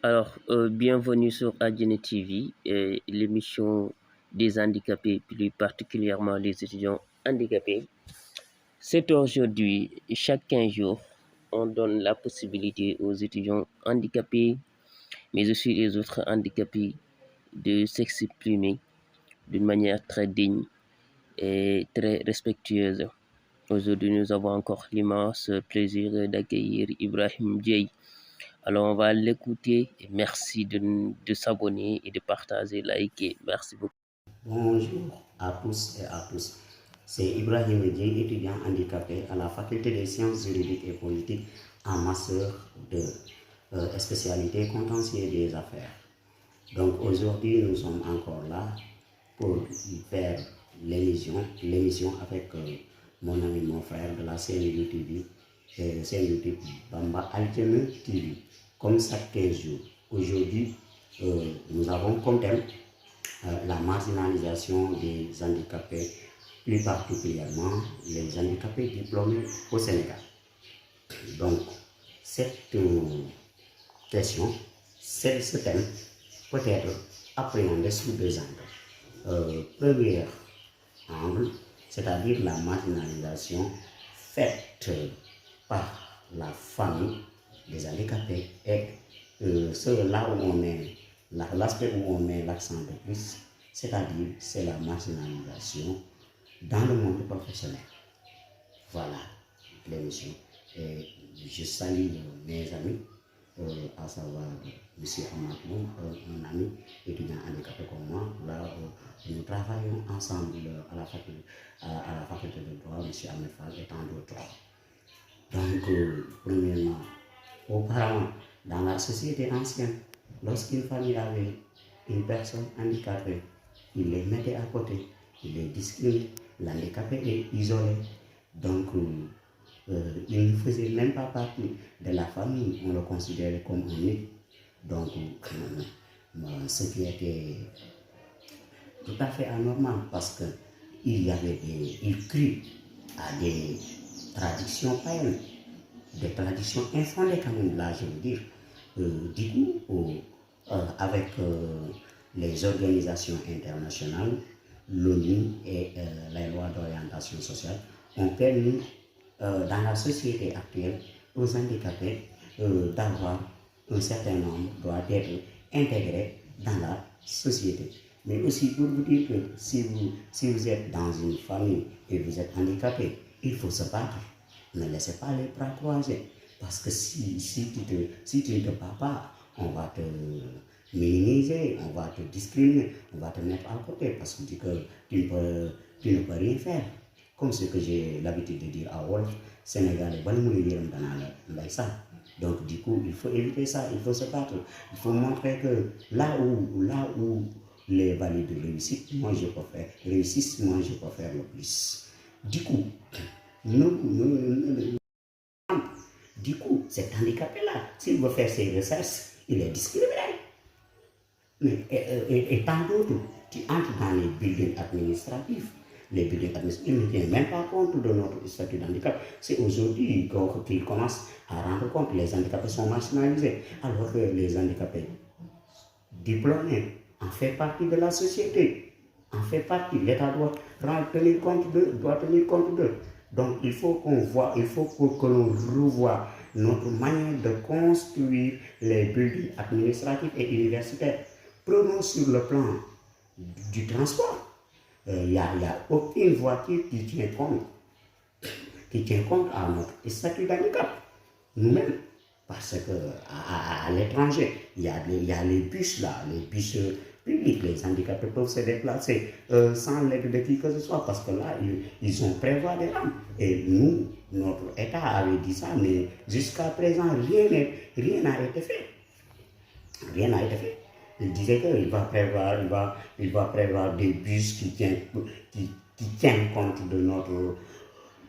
Bienvenue sur ADN TV, l'émission des handicapés, plus particulièrement les étudiants handicapés. C'est aujourd'hui, chaque 15 jours, on donne la possibilité aux étudiants handicapés, mais aussi les autres handicapés, de s'exprimer d'une manière très digne et très respectueuse. Aujourd'hui, nous avons encore l'immense plaisir d'accueillir Ibrahim Dieye. Alors, on va l'écouter et merci de s'abonner et de partager, liker. Merci beaucoup. Bonjour à tous et à tous. C'est Ibrahim Dieye, étudiant handicapé à la faculté des sciences juridiques et politiques en master de spécialité contentieux des affaires. Donc aujourd'hui, nous sommes encore là pour faire l'émission avec mon ami, mon frère de la chaîne YouTube, Bamba Alternate TV, comme chaque 15 jours. Aujourd'hui, nous avons comme thème la marginalisation des handicapés, plus particulièrement les handicapés diplômés au Sénégal. Donc, cette question, ce thème peut être appréhendé sous deux angles. Premier angle, c'est-à-dire la marginalisation faite par la famille des handicapés, et là où on met l'aspect où on met l'accent de plus, c'est-à-dire c'est la marginalisation dans le monde professionnel. Voilà l'émission. Et je salue mes amis, à savoir M. Amadou, un ami étudiant handicapé comme moi. Là, nous travaillons ensemble à la faculté de droit, M. Ahmed Fall et tant d'autres. Donc, premièrement, auparavant, dans la société ancienne, lorsqu'une famille avait une personne handicapée, il les mettait à côté, il les discriminait. L'handicapé est isolé, donc il ne faisait même pas partie de la famille, on le considérait comme un nid. Donc, ce qui était tout à fait anormal, parce qu'il crut à des traditions païennes, des traditions infondées quand même, là je veux dire. Du coup, avec les organisations internationales, l'ONU et les lois d'orientation sociale ont permis dans la société actuelle aux handicapés d'avoir un certain nombre, doit être intégrés dans la société. Mais aussi pour vous dire que si vous êtes dans une famille et vous êtes handicapé, il faut se battre. Ne laissez pas les bras croisés. Parce que si tu ne te bats pas, on va te minimiser, on va te discriminer, on va te mettre à côté parce que tu ne peux rien faire. Comme ce que j'ai l'habitude de dire à Wolof, Sénégalais, donc du coup, il faut éviter ça, il faut se battre. Il faut montrer que là où les valides réussissent, moi je peux faire le plus. Du coup, cet handicapé-là, s'il veut faire ses recherches, il est discriminé. Et tant d'autres, tu entres dans les buildings administratifs. Les buildings administratifs, ils ne tiennent même pas compte de notre statut d'handicap. C'est aujourd'hui qu'ils commencent à rendre compte que les handicapés sont marginalisés, alors que les handicapés diplômés en fait partie de la société, en fait partie. L'État doit tenir compte d'eux. Donc il faut que l'on revoie notre manière de construire les buildings administratifs et universitaires. Prenons sur le plan du transport. Il n'y a aucune voiture qui tient compte à notre statut d'handicap. Nous-mêmes, parce qu'à l'étranger, il y a les bus là, les bus publics, les handicapés peuvent se déplacer sans l'aide de qui que ce soit, parce que là, ils ont prévu des rames. Et nous, notre État avait dit ça, mais jusqu'à présent, rien n'a été fait. Rien n'a été fait. Il disait qu'il va prévoir des bus qui tiennent compte de notre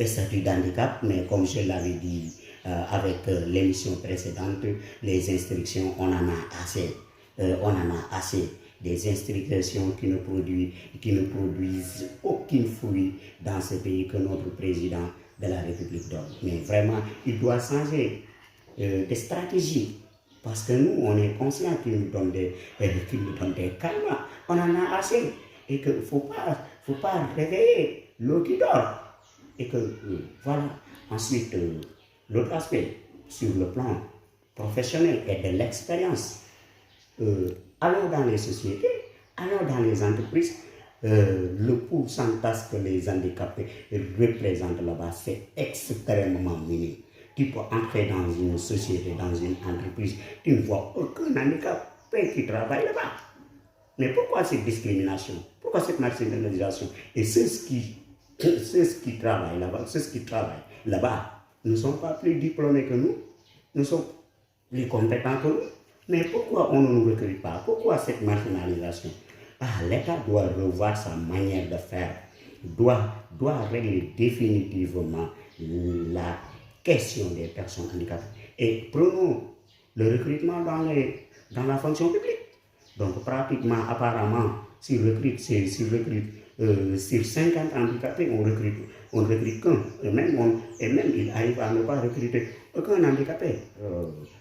statut d'handicap, mais comme je l'avais dit avec l'émission précédente, les instructions, on en a assez. Des instructions qui ne produisent aucun fruit dans ce pays que notre président de la République donne. Mais vraiment, il doit changer de stratégie. Parce que nous, on est conscient qu'ils nous donnent des karmas. On en a assez. Et qu'il ne faut pas réveiller l'eau qui dort. Et que, voilà. Ensuite, l'autre aspect, sur le plan professionnel et de l'expérience, allons dans les sociétés, allons dans les entreprises, le pourcentage que les handicapés représentent là-bas, c'est extrêmement minime. Tu peux entrer dans une société, dans une entreprise, tu ne vois aucun handicapé qui travaille là-bas. Mais pourquoi cette discrimination? Pourquoi cette marginalisation? Et ceux qui travaillent là-bas, ne sont pas plus diplômés que nous, ne sont plus compétents que nous. Mais pourquoi on ne nous recrute pas? Pourquoi cette marginalisation? L'État doit revoir sa manière de faire, doit régler définitivement la question des personnes handicapées. Et prenons le recrutement dans la fonction publique. Donc pratiquement, apparemment, sur 50 handicapés, on recrute qu'un. Et même il arrive à ne pas recruter aucun handicapé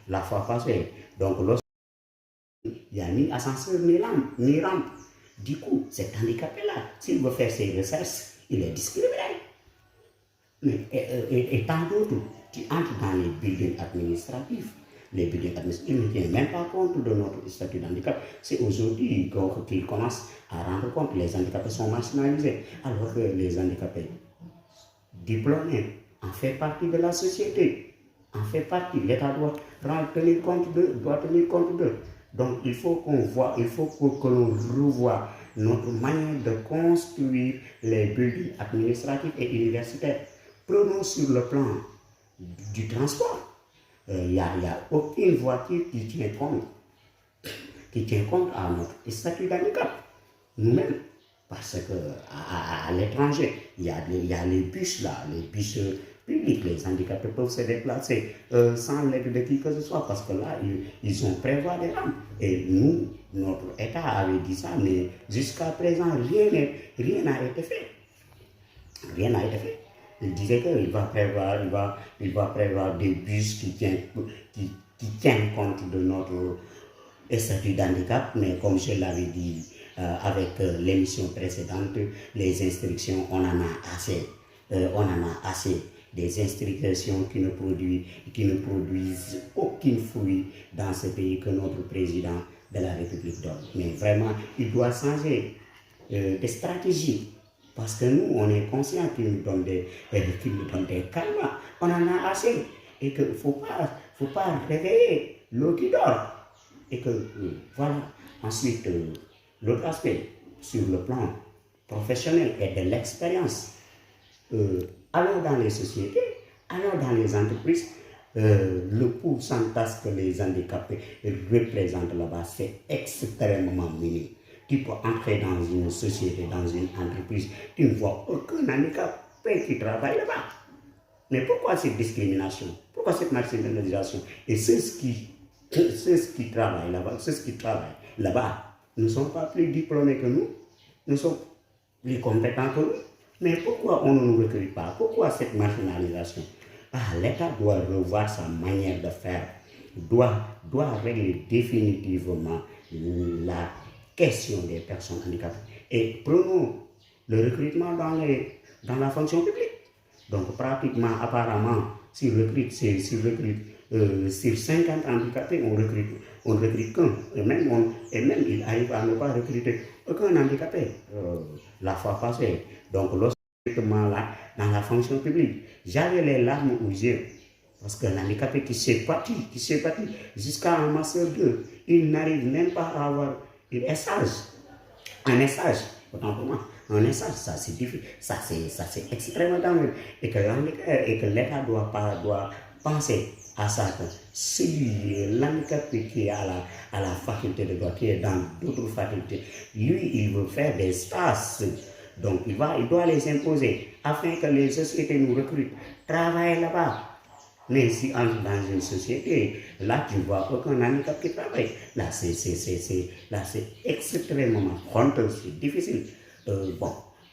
la fois passée. Donc il n'y a ni ascenseur ni rampe. Du coup, cet handicapé-là, s'il veut faire ses recherches, il est discriminé. Et tant d'autres, qui entrent dans les buildings administratifs. Les buildings administratifs, ils ne tiennent même pas compte de notre statut d'handicap. C'est aujourd'hui qu'ils commencent à rendre compte que les handicapés sont marginalisés, alors que les handicapés diplômés en fait partie de la société, en fait partie. L'État doit tenir compte d'eux. Donc il faut que l'on revoie notre manière de construire les buildings administratifs et universitaires. Prenons sur le plan du transport. Il n'y a aucune voiture qui tient compte à notre statut d'handicap. Nous-mêmes, parce qu'à l'étranger, il y a les bus là, les bus publics, les handicapés peuvent se déplacer sans l'aide de qui que ce soit, parce que là, ils ont prévu des rampes. Et nous, notre État avait dit ça, mais jusqu'à présent, rien n'a été fait. Rien n'a été fait. Il disait qu'il va prévoir des bus qui tiennent compte de notre statut d'handicap, mais comme je l'avais dit avec l'émission précédente, les instructions, on en a assez. On en a assez des instructions qui ne produisent aucun fruit dans ce pays que notre président de la République donne. Mais vraiment, il doit changer de stratégie. Parce que nous, on est conscient qu'il nous donne des karmas. On en a assez. Et qu'il ne faut pas réveiller l'eau qui dort. Et que, voilà. Ensuite, l'autre aspect, sur le plan professionnel et de l'expérience, allons dans les sociétés, allons dans les entreprises, le pourcentage que les handicapés représentent là-bas, c'est extrêmement minime. Tu peux entrer dans une société, dans une entreprise, tu ne vois aucun handicapé qui travaille là-bas. Mais pourquoi cette discrimination? Pourquoi cette marginalisation? Et ceux qui travaillent là-bas, ne sont pas plus diplômés que nous, ne sont plus compétents que nous. Mais pourquoi on ne nous recrute pas? Pourquoi cette marginalisation? L'État doit revoir sa manière de faire, doit régler définitivement la question des personnes handicapées. Et prenons le recrutement dans la fonction publique. Donc pratiquement, apparemment, sur 50 handicapés, on recrute qu'un. Et même il arrive à ne pas recruter aucun handicapé la fois passée. Donc lorsqu'on là, dans la fonction publique, j'avais les larmes aux yeux. Parce que l'handicapé qui s'est battu jusqu'à un master 2, il n'arrive même pas à avoir un stage, autant pour moi. Un stage, ça c'est difficile, ça c'est extrêmement dangereux. Et que l'État doit penser à ça. Que si l'handicapé qui est à la faculté de droit, qui est dans d'autres facultés, lui, il veut faire des stages. Donc il doit les imposer afin que les sociétés nous recrutent, travaillent là-bas. Mais si on entre dans une société, là tu ne vois aucun handicap qui travaille. Là c'est extrêmement honteux, c'est difficile.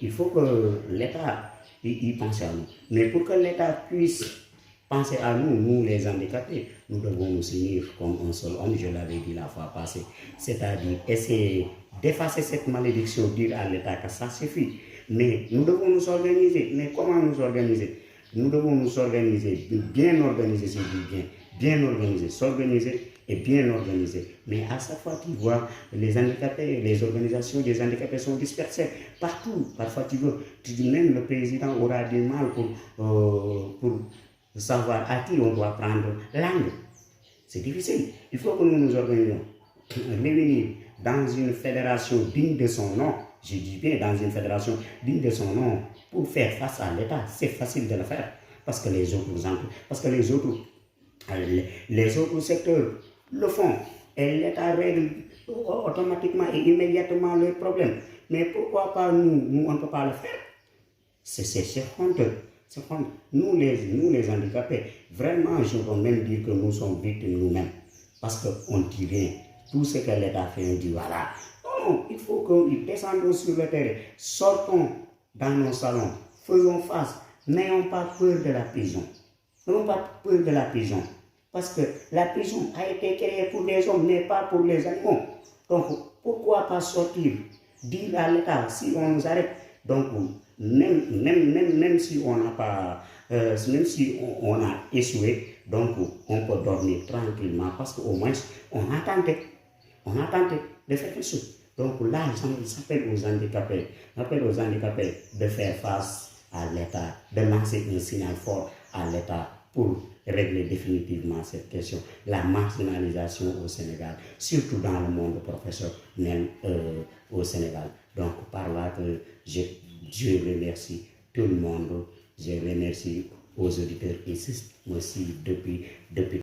Il faut que l'État y pense à nous. Mais pour que l'État puisse Pensez à nous, nous les handicapés, nous devons nous unir comme un seul homme, je l'avais dit la fois passée, c'est-à-dire essayer d'effacer cette malédiction, dire à l'État que ça suffit. Mais nous devons nous organiser. Mais comment nous organiser? Nous devons nous organiser, bien organiser, c'est bien organiser, s'organiser et bien organiser. Mais à chaque fois, tu vois, les handicapés, les organisations des handicapés sont dispersées partout. Parfois, tu dis même le président aura du mal pour savoir à qui on doit prendre langue. C'est difficile. Il faut que nous nous organisions. Réunir dans une fédération digne de son nom, je dis bien dans une fédération digne de son nom, pour faire face à l'État, c'est facile de le faire. Parce que les autres secteurs le font. Et l'État règle automatiquement et immédiatement leurs problèmes. Mais pourquoi pas nous, on ne peut pas le faire? C'est honteux. Nous les handicapés, vraiment, je peux même dire que nous sommes victimes nous-mêmes. Parce qu'on ne dit rien. Tout ce que l'État fait, on dit voilà. Non, il faut que nous descendons sur le terrain. Sortons dans nos salons. Faisons face. N'ayons pas peur de la prison. N'ayons pas peur de la prison. Parce que la prison a été créée pour les hommes, mais pas pour les animaux. Donc, pourquoi pas sortir? Dire à l'État, si on nous arrête, donc, même si on n'a pas, même si on a échoué, donc on peut dormir tranquillement parce qu'au moins on a tenté de faire quelque chose. Donc là, j'appelle aux handicapés de faire face à l'État, de lancer un signal fort à l'État pour régler définitivement cette question, la marginalisation au Sénégal, surtout dans le monde professionnel au Sénégal. Donc par là que je remercie tout le monde, je remercie aux auditeurs qui assistent aussi depuis